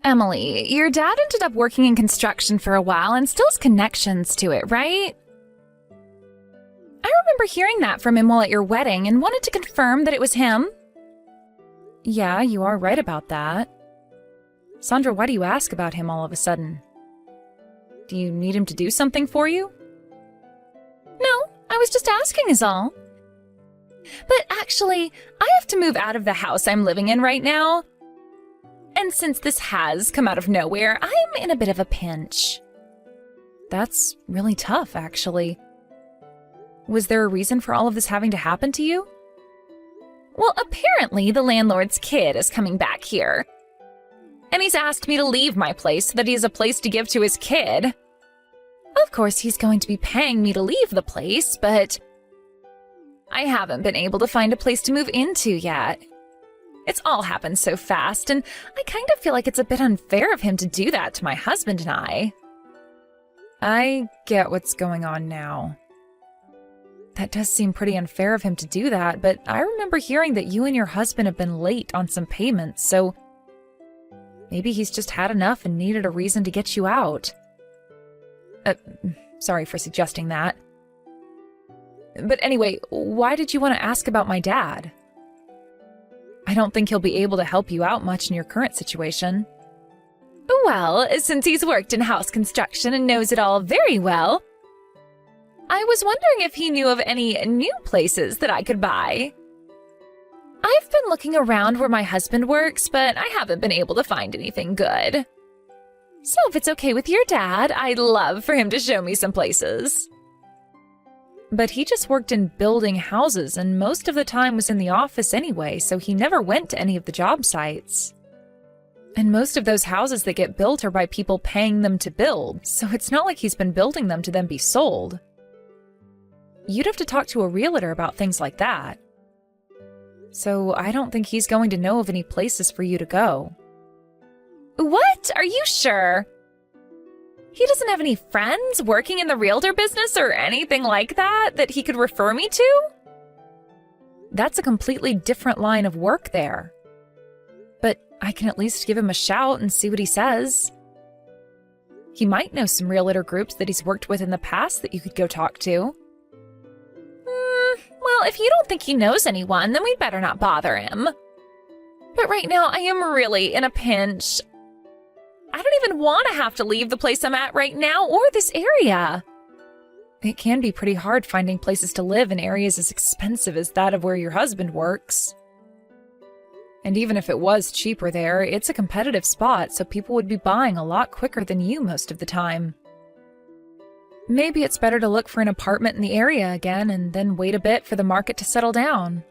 Emily, your dad ended up working in construction for a while and still has connections to it, right? I remember hearing that from him while at your wedding and wanted to confirm that it was him. Yeah, you are right about that. Sandra, why do you ask about him all of a sudden? Do you need him to do something for you? No, I was just asking is all. But actually, I have to move out of the house I'm living in right now. And since this has come out of nowhere, I'm in a bit of a pinch. That's really tough, actually. Was there a reason for all of this having to happen to you? Well, apparently the landlord's kid is coming back here. And he's asked me to leave my place so that he has a place to give to his kid. Of course, he's going to be paying me to leave the place, but I haven't been able to find a place to move into yet. It's all happened so fast, and I kind of feel like it's a bit unfair of him to do that to my husband and I. I get what's going on now. That does seem pretty unfair of him to do that, but I remember hearing that you and your husband have been late on some payments, so maybe he's just had enough and needed a reason to get you out. Sorry for suggesting that. But anyway, why did you want to ask about my dad? I don't think he'll be able to help you out much in your current situation. Well, since he's worked in house construction and knows it all very well, I was wondering if he knew of any new places that I could buy. I've been looking around where my husband works, but I haven't been able to find anything good. So if it's okay with your dad, I'd love for him to show me some places. But he just worked in building houses and most of the time was in the office anyway, so he never went to any of the job sites. And most of those houses that get built are by people paying them to build, so it's not like he's been building them to then be sold. You'd have to talk to a realtor about things like that. So I don't think he's going to know of any places for you to go. What? Are you sure? He doesn't have any friends working in the realtor business or anything like that that he could refer me to? That's a completely different line of work there. But I can at least give him a shout and see what he says. He might know some realtor groups that he's worked with in the past that you could go talk to. Well, if you don't think he knows anyone, then we'd better not bother him. But right now, I am really in a pinch. I don't even want to have to leave the place I'm at right now or this area. It can be pretty hard finding places to live in areas as expensive as that of where your husband works. And even if it was cheaper there, it's a competitive spot, so people would be buying a lot quicker than you most of the time. Maybe it's better to look for an apartment in the area again and then wait a bit for the market to settle down.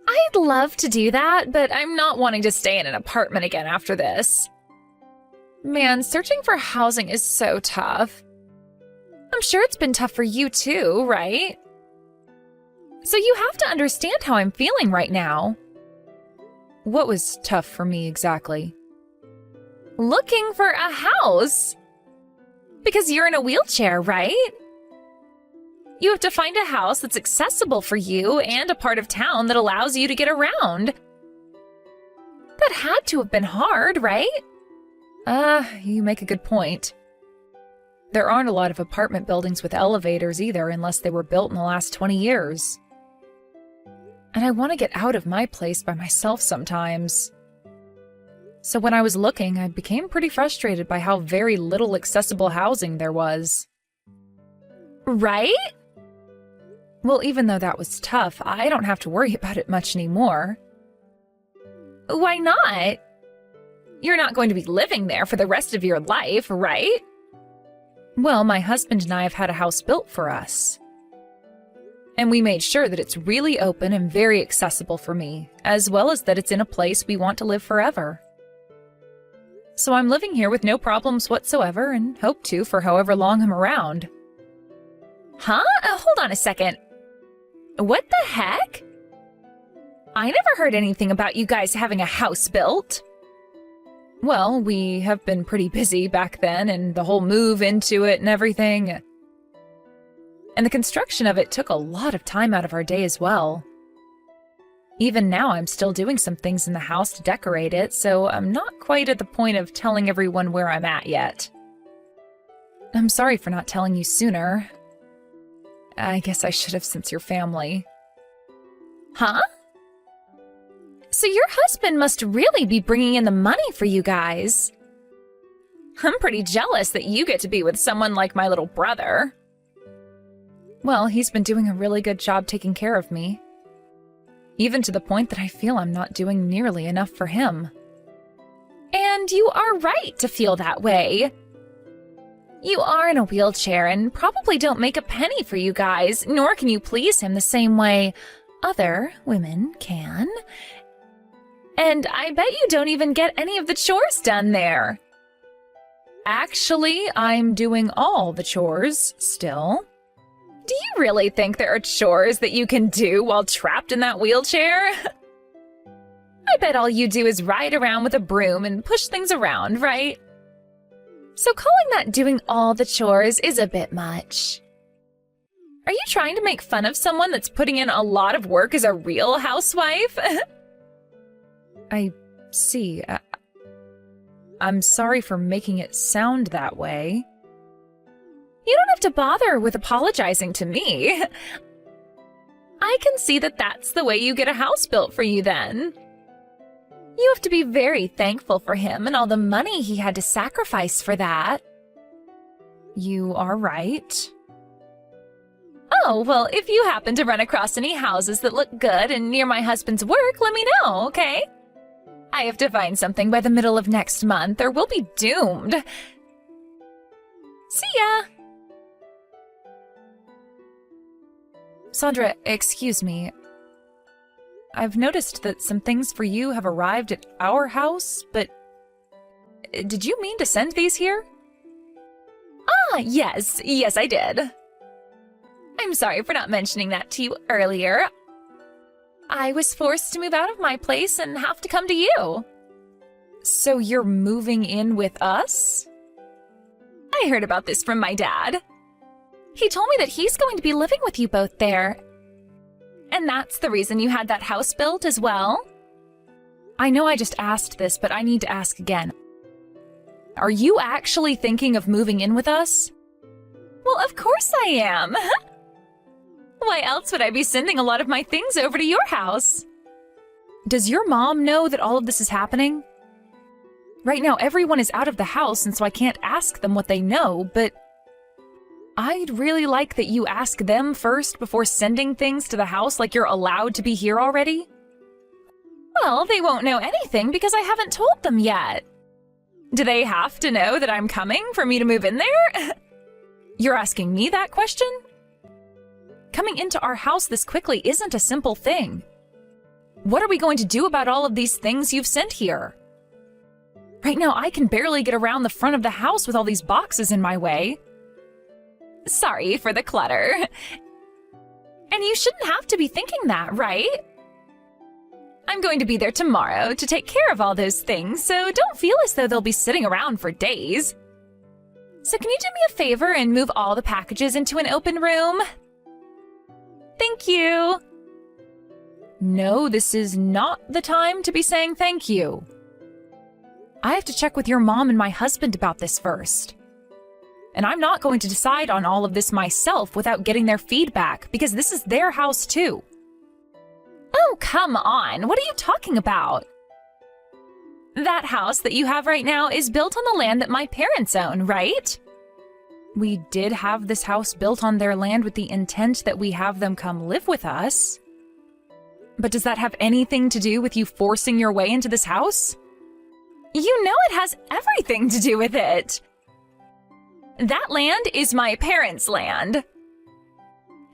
I'd love to do that, but I'm not wanting to stay in an apartment again after this. Man, searching for housing is so tough. I'm sure it's been tough for you too, right? So you have to understand how I'm feeling right now. What was tough for me exactly? Looking for a house. Because you're in a wheelchair, right? You have to find a house that's accessible for you and a part of town that allows you to get around. That had to have been hard, right? You make a good point. There aren't a lot of apartment buildings with elevators either, unless they were built in the last 20 years. And I want to get out of my place by myself sometimes. So when I was looking, I became pretty frustrated by how very little accessible housing there was. Right? Well, even though that was tough, I don't have to worry about it much anymore. Why not? You're not going to be living there for the rest of your life, right? Well, my husband and I have had a house built for us. And we made sure that it's really open and very accessible for me, as well as that it's in a place we want to live forever. So I'm living here with no problems whatsoever and hope to for however long I'm around. Huh? Hold on a second. What the heck? I never heard anything about you guys having a house built. Well, we have been pretty busy back then, and the whole move into it and everything. And the construction of it took a lot of time out of our day as well. Even now, I'm still doing some things in the house to decorate it, so I'm not quite at the point of telling everyone where I'm at yet. I'm sorry for not telling you sooner. I guess I should have since you're family. Huh? So your husband must really be bringing in the money for you guys. I'm pretty jealous that you get to be with someone like my little brother. Well, he's been doing a really good job taking care of me. Even to the point that I feel I'm not doing nearly enough for him. And you are right to feel that way. You are in a wheelchair and probably don't make a penny for you guys, nor can you please him the same way other women can. And I bet you don't even get any of the chores done there. Actually, I'm doing all the chores still. Do you really think there are chores that you can do while trapped in that wheelchair? I bet all you do is ride around with a broom and push things around, right? So calling that doing all the chores is a bit much. Are you trying to make fun of someone that's putting in a lot of work as a real housewife? I see. I'm sorry for making it sound that way. You don't have to bother with apologizing to me. I can see that that's the way you get a house built for you then. You have to be very thankful for him and all the money he had to sacrifice for that. You are right. Oh, well, if you happen to run across any houses that look good and near my husband's work, let me know, okay? I have to find something by the middle of next month or we'll be doomed. See ya! Sandra, excuse me. I've noticed that some things for you have arrived at our house, but did you mean to send these here? Ah, yes, I did. I'm sorry for not mentioning that to you earlier. I was forced to move out of my place and have to come to you. So you're moving in with us? I heard about this from my dad. He told me that he's going to be living with you both there. And that's the reason you had that house built as well? I know I just asked this, but I need to ask again. Are you actually thinking of moving in with us? Well, of course I am. Why else would I be sending a lot of my things over to your house? Does your mom know that all of this is happening? Right now, everyone is out of the house, and so I can't ask them what they know, but I'd really like that you ask them first before sending things to the house like you're allowed to be here already. Well, they won't know anything because I haven't told them yet. Do they have to know that I'm coming for me to move in there? You're asking me that question? Coming into our house this quickly isn't a simple thing. What are we going to do about all of these things you've sent here? Right now, I can barely get around the front of the house with all these boxes in my way. Sorry for the clutter. And you shouldn't have to be thinking that, right? I'm going to be there tomorrow to take care of all those things, so don't feel as though they'll be sitting around for days. So can you do me a favor and move all the packages into an open room? Thank you. No, this is not the time to be saying thank you. I have to check with your mom and my husband about this first. And I'm not going to decide on all of this myself without getting their feedback, because this is their house too. Oh, come on. What are you talking about? That house that you have right now is built on the land that my parents own, right? We did have this house built on their land with the intent that we have them come live with us. But does that have anything to do with you forcing your way into this house? You know it has everything to do with it. That land is my parents' land.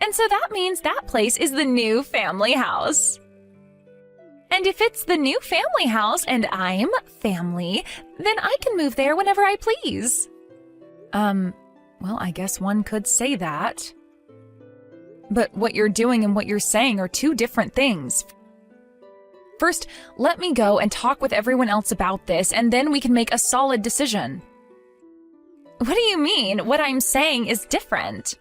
And so that means that place is the new family house. And if it's the new family house and I'm family, then I can move there whenever I please. Well, I guess one could say that. But what you're doing and what you're saying are two different things. First, let me go and talk with everyone else about this, and then we can make a solid decision. What do you mean? What I'm saying is different.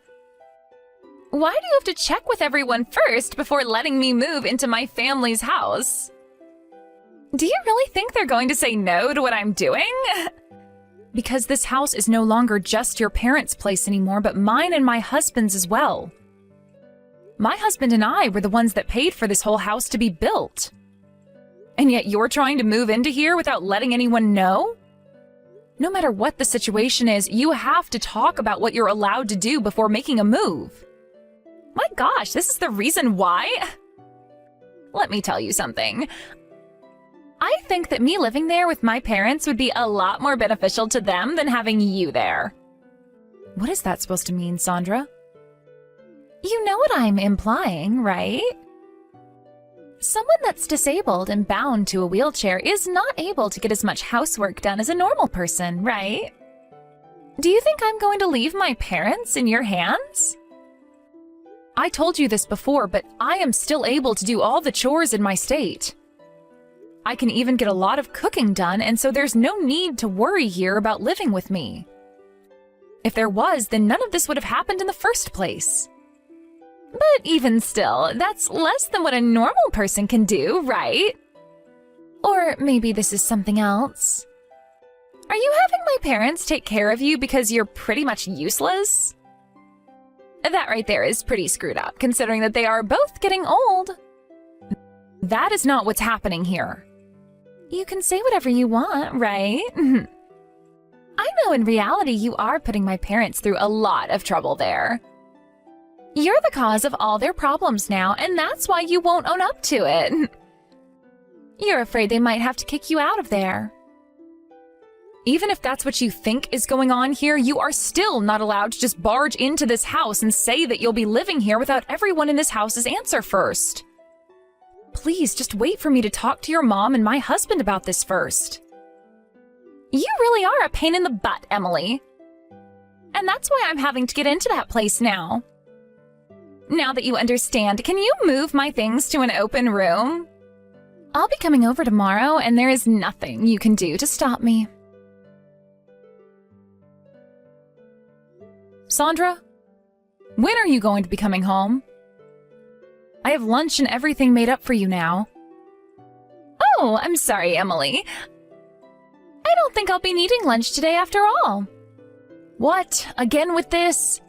Why do you have to check with everyone first before letting me move into my family's house? Do you really think they're going to say no to what I'm doing? Because this house is no longer just your parents' place anymore, but mine and my husband's as well. My husband and I were the ones that paid for this whole house to be built. And yet you're trying to move into here without letting anyone know? No matter what the situation is, you have to talk about what you're allowed to do before making a move. My gosh, this is the reason why? Let me tell you something. I think that me living there with my parents would be a lot more beneficial to them than having you there. What is that supposed to mean, Sandra? You know what I'm implying, right? Someone that's disabled and bound to a wheelchair is not able to get as much housework done as a normal person, right? Do you think I'm going to leave my parents in your hands? I told you this before, but I am still able to do all the chores in my state. I can even get a lot of cooking done, and so there's no need to worry here about living with me. If there was, then none of this would have happened in the first place. But even still, that's less than what a normal person can do, right? Or maybe this is something else. Are you having my parents take care of you because you're pretty much useless? That right there is pretty screwed up, considering that they are both getting old. That is not what's happening here. You can say whatever you want, right? I know in reality you are putting my parents through a lot of trouble there. You're the cause of all their problems now, and that's why you won't own up to it. You're afraid they might have to kick you out of there. Even if that's what you think is going on here, you are still not allowed to just barge into this house and say that you'll be living here without everyone in this house's answer first. Please, just wait for me to talk to your mom and my husband about this first. You really are a pain in the butt, Emily. And that's why I'm having to get into that place now. Now that you understand, can you move my things to an open room? I'll be coming over tomorrow, and there is nothing you can do to stop me. Sandra, when are you going to be coming home? I have lunch and everything made up for you now. Oh, I'm sorry, Emily. I don't think I'll be needing lunch today after all. What? Again with this?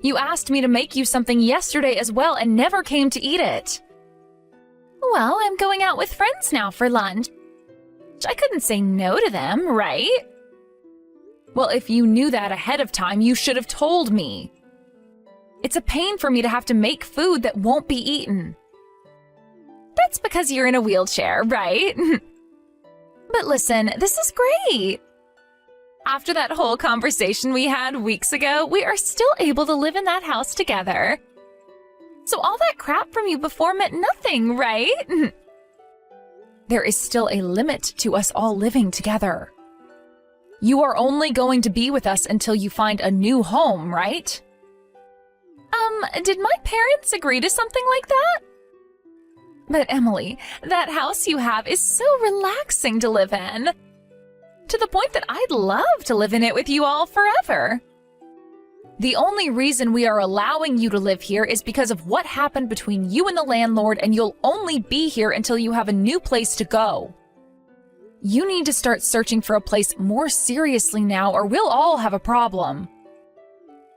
You asked me to make you something yesterday as well and never came to eat it. Well, I'm going out with friends now for lunch. I couldn't say no to them, right? Well, if you knew that ahead of time, you should have told me. It's a pain for me to have to make food that won't be eaten. That's because you're in a wheelchair, right? But listen, this is great. After that whole conversation we had weeks ago, we are still able to live in that house together. So all that crap from you before meant nothing, right? There is still a limit to us all living together. You are only going to be with us until you find a new home, right? Did my parents agree to something like that? But Emily, that house you have is so relaxing to live in. To the point that I'd love to live in it with you all forever. The only reason we are allowing you to live here is because of what happened between you and the landlord, and you'll only be here until you have a new place to go. You need to start searching for a place more seriously now, or we'll all have a problem.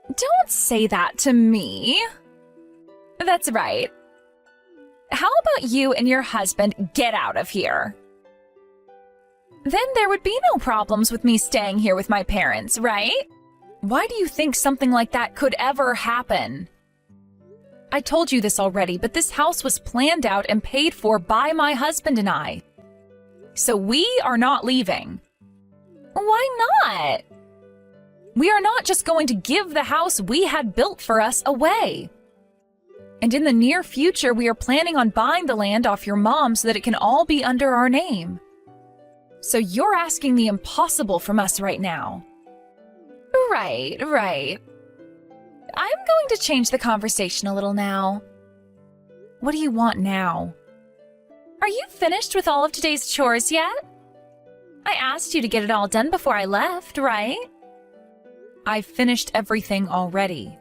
Don't say that to me. That's right. How about you and your husband get out of here? Then there would be no problems with me staying here with my parents, right? Why do you think something like that could ever happen? I told you this already, but this house was planned out and paid for by my husband and I. So we are not leaving. Why not? We are not just going to give the house we had built for us away. And in the near future, we are planning on buying the land off your mom so that it can all be under our name. So you're asking the impossible from us right now. Right. I'm going to change the conversation a little now. What do you want now? Are you finished with all of today's chores yet? I asked you to get it all done before I left, right? I've finished everything already.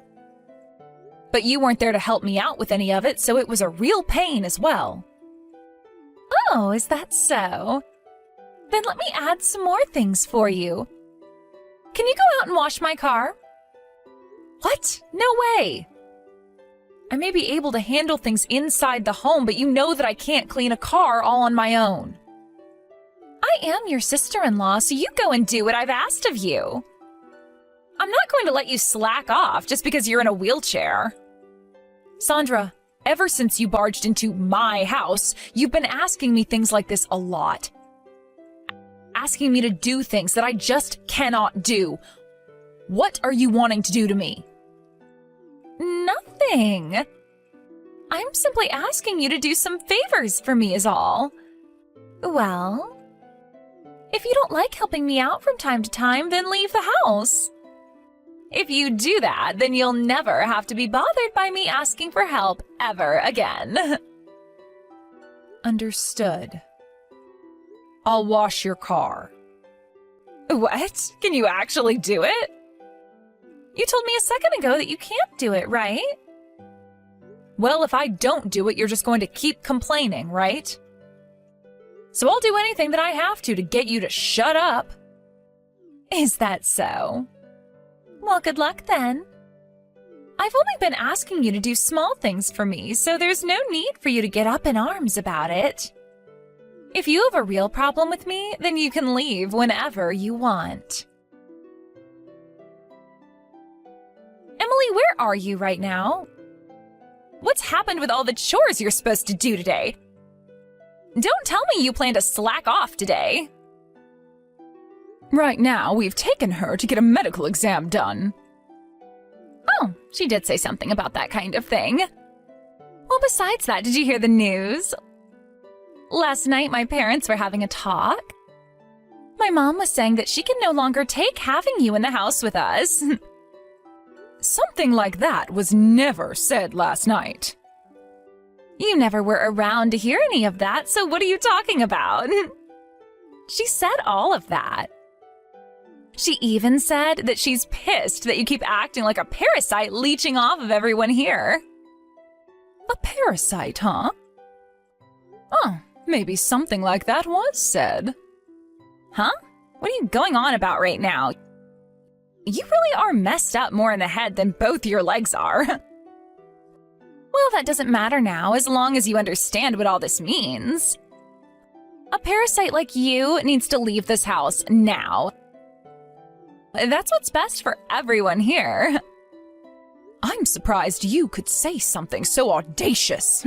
But you weren't there to help me out with any of it, so it was a real pain as well. Oh, is that so? Then let me add some more things for you. Can you go out and wash my car? What? No way! I may be able to handle things inside the home, but you know that I can't clean a car all on my own. I am your sister-in-law, so you go and do what I've asked of you. I'm not going to let you slack off just because you're in a wheelchair. Sandra, ever since you barged into my house, you've been asking me things like this a lot. Asking me to do things that I just cannot do. What are you wanting to do to me? Nothing. I'm simply asking you to do some favors for me is all. Well, if you don't like helping me out from time to time, then leave the house. If you do that, then you'll never have to be bothered by me asking for help ever again. Understood. I'll wash your car. What? Can you actually do it? You told me a second ago that you can't do it, right? Well, if I don't do it, you're just going to keep complaining, right? So I'll do anything that I have to get you to shut up. Is that so? Well, good luck then. I've only been asking you to do small things for me, so there's no need for you to get up in arms about it. If you have a real problem with me, then you can leave whenever you want. Emily, where are you right now? What's happened with all the chores you're supposed to do today? Don't tell me you plan to slack off today. Right now, we've taken her to get a medical exam done. Oh, she did say something about that kind of thing. Well, besides that, did you hear the news? Last night, my parents were having a talk. My mom was saying that she can no longer take having you in the house with us. Something like that was never said last night. You never were around to hear any of that, so what are you talking about? She said all of that. She even said that she's pissed that you keep acting like a parasite leeching off of everyone here. A parasite, huh? Oh, maybe something like that was said. Huh? What are you going on about right now? You really are messed up more in the head than both your legs are. Well, that doesn't matter now, as long as you understand what all this means. A parasite like you needs to leave this house now. That's what's best for everyone here. I'm surprised you could say something so audacious.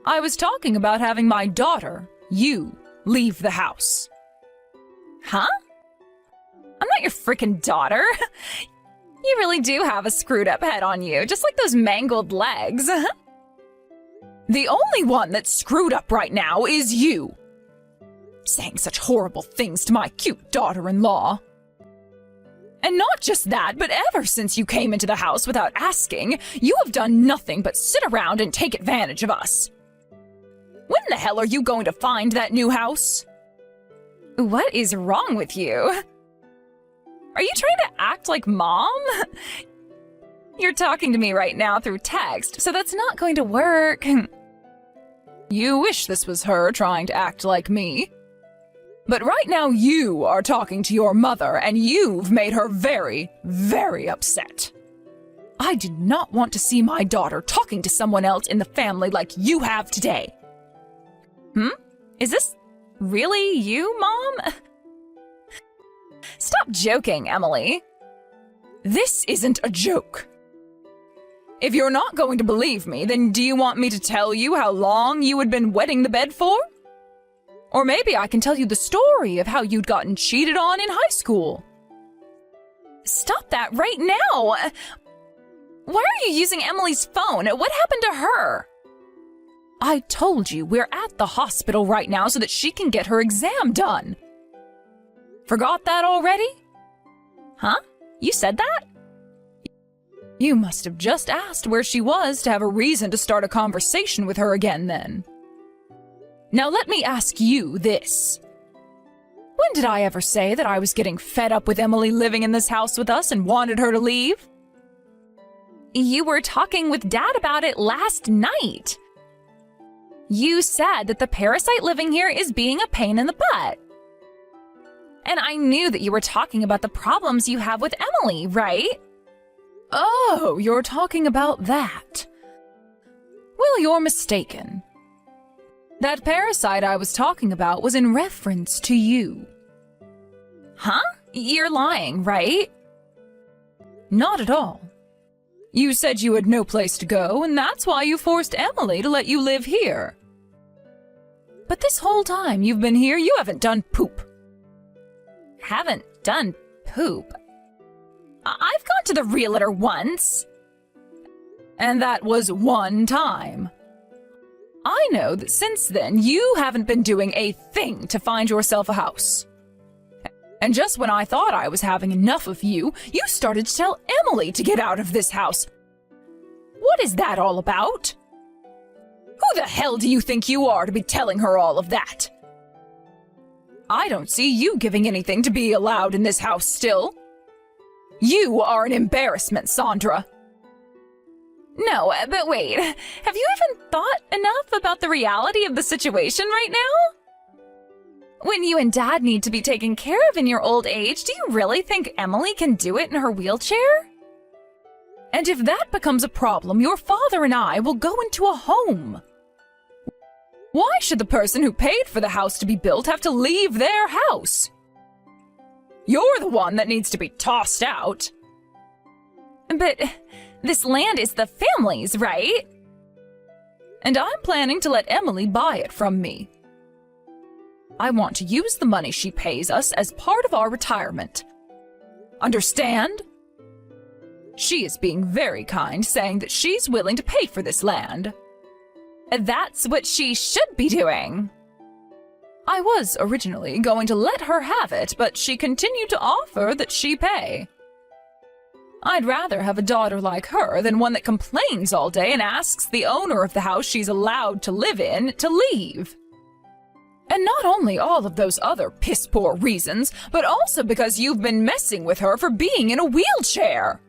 I was talking about having my daughter, you, leave the house. Huh? I'm not your frickin' daughter. You really do have a screwed up head on you, just like those mangled legs. The only one that's screwed up right now is you. Saying such horrible things to my cute daughter-in-law. And not just that, but ever since you came into the house without asking, you have done nothing but sit around and take advantage of us. When the hell are you going to find that new house? What is wrong with you? Are you trying to act like Mom? You're talking to me right now through text, so that's not going to work. You wish this was her trying to act like me. But right now you are talking to your mother, and you've made her very, very upset. I do not want to see my daughter talking to someone else in the family like you have today. Is this really you, Mom? Stop joking, Emily. This isn't a joke. If you're not going to believe me, then do you want me to tell you how long you had been wetting the bed for? Or maybe I can tell you the story of how you'd gotten cheated on in high school. Stop that right now! Why are you using Emily's phone? What happened to her? I told you we're at the hospital right now so that she can get her exam done. Forgot that already? Huh? You said that? You must have just asked where she was to have a reason to start a conversation with her again then. Now let me ask you this. When did I ever say that I was getting fed up with Emily living in this house with us and wanted her to leave? You were talking with Dad about it last night. You said that the parasite living here is being a pain in the butt. And I knew that you were talking about the problems you have with Emily, right? Oh, you're talking about that. Well, you're mistaken. That parasite I was talking about was in reference to you. Huh? You're lying, right? Not at all. You said you had no place to go, and that's why you forced Emily to let you live here. But this whole time you've been here, you haven't done poop. Haven't done poop? I've gone to the realtor once. And that was one time. I know that since then you haven't been doing a thing to find yourself a house. And just when I thought I was having enough of you, you started to tell Emily to get out of this house. What is that all about? Who the hell do you think you are to be telling her all of that? I don't see you giving anything to be allowed in this house still. You are an embarrassment, Sandra. No, but wait, have you even thought enough about the reality of the situation right now? When you and Dad need to be taken care of in your old age, do you really think Emily can do it in her wheelchair? And if that becomes a problem, your father and I will go into a home. Why should the person who paid for the house to be built have to leave their house? You're the one that needs to be tossed out. But this land is the family's, right? And I'm planning to let Emily buy it from me. I want to use the money she pays us as part of our retirement. Understand? She is being very kind, saying that she's willing to pay for this land. That's what she should be doing. I was originally going to let her have it, but she continued to offer that she pay. I'd rather have a daughter like her than one that complains all day and asks the owner of the house she's allowed to live in to leave. And not only all of those other piss-poor reasons, but also because you've been messing with her for being in a wheelchair.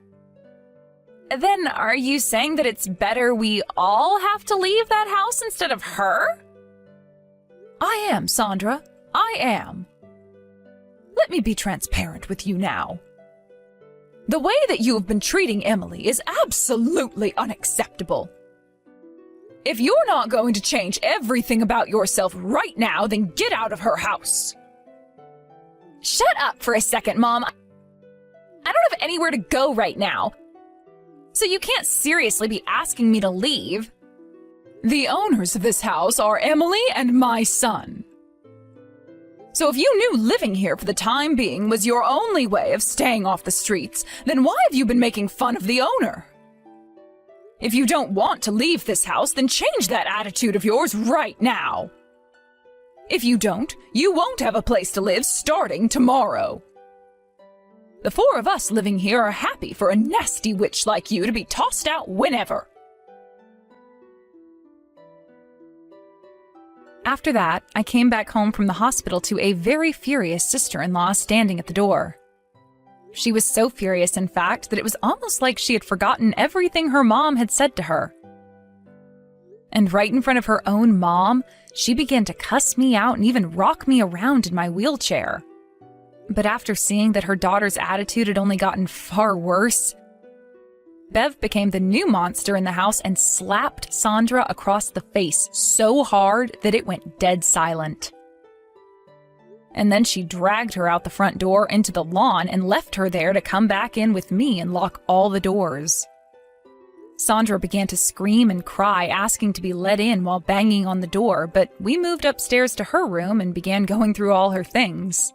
Then are you saying that it's better we all have to leave that house instead of her? I am, Sandra. I am. Let me be transparent with you now. The way that you have been treating Emily is absolutely unacceptable. If you're not going to change everything about yourself right now, then get out of her house. Shut up for a second, Mom. I don't have anywhere to go right now, so you can't seriously be asking me to leave. The owners of this house are Emily and my son. So if you knew living here for the time being was your only way of staying off the streets, then why have you been making fun of the owner? If you don't want to leave this house, then change that attitude of yours right now. If you don't, you won't have a place to live starting tomorrow. The four of us living here are happy for a nasty witch like you to be tossed out whenever. After that, I came back home from the hospital to a very furious sister-in-law standing at the door. She was so furious, in fact, that it was almost like she had forgotten everything her mom had said to her. And right in front of her own mom, she began to cuss me out and even rock me around in my wheelchair. But after seeing that her daughter's attitude had only gotten far worse, Bev became the new monster in the house and slapped Sandra across the face so hard that it went dead silent. And then she dragged her out the front door into the lawn and left her there to come back in with me and lock all the doors. Sandra began to scream and cry, asking to be let in while banging on the door, but we moved upstairs to her room and began going through all her things.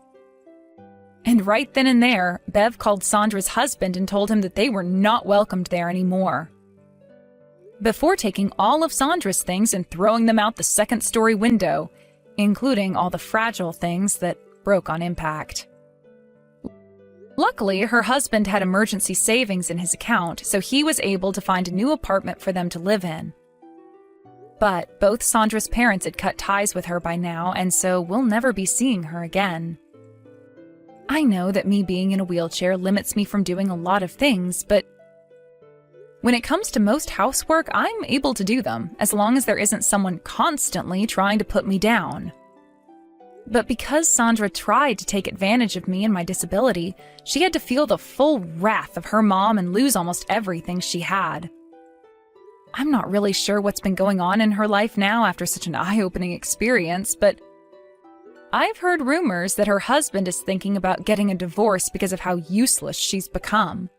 And right then and there, Bev called Sandra's husband and told him that they were not welcomed there anymore. Before taking all of Sandra's things and throwing them out the second-story window, including all the fragile things that broke on impact. Luckily, her husband had emergency savings in his account, so he was able to find a new apartment for them to live in. But both Sandra's parents had cut ties with her by now, and so we'll never be seeing her again. I know that me being in a wheelchair limits me from doing a lot of things, but When it comes to most housework, I'm able to do them, as long as there isn't someone constantly trying to put me down. But because Sandra tried to take advantage of me and my disability, she had to feel the full wrath of her mom and lose almost everything she had. I'm not really sure what's been going on in her life now after such an eye-opening experience, but I've heard rumors that her husband is thinking about getting a divorce because of how useless she's become.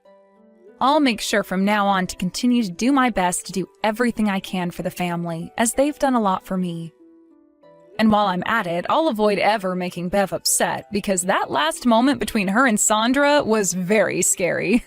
I'll make sure from now on to continue to do my best to do everything I can for the family, as they've done a lot for me. And while I'm at it, I'll avoid ever making Bev upset, because that last moment between her and Sandra was very scary.